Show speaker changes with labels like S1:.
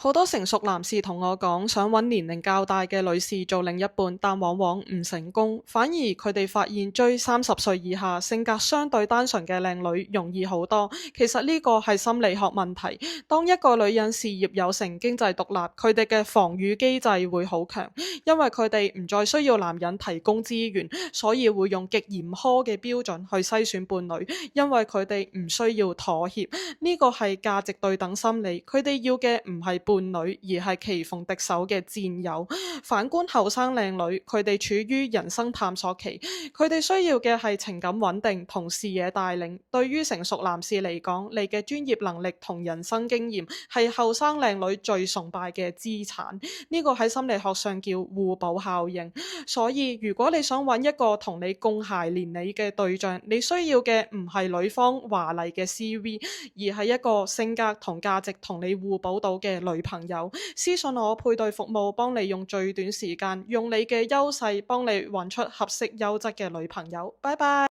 S1: 好多成熟男士同我講，想揾年齡較大嘅女士做另一半，但往往唔成功。反而佢哋發現追30歲以下、性格相對單純嘅靚女容易好多。其實呢個係心理學問題。當一個女人事業有成、經濟獨立，佢哋嘅防禦機制會好強，因為佢哋唔再需要男人提供資源，所以會用極嚴苛嘅標準去篩選伴侶，因為佢哋唔需要妥協。呢個係價值對等心理，佢哋要嘅唔係伴侶，而係棋逢敵手嘅戰友。反觀後生靚女，佢哋處於人生探索期，佢哋需要嘅係情感穩定同視野帶領。對於成熟男士嚟講，你嘅專業能力同人生經驗係後生靚女最崇拜嘅資產。呢個喺心理學上叫互補效應。所以如果你想揾一個同你共諧連理嘅對象，你需要嘅唔係女方華麗嘅 CV，而係一個性格同價值同你互補到嘅女朋友。私信我配對服務，幫你用最短時間，用你嘅優勢幫你揾出合適優質嘅女朋友。拜拜。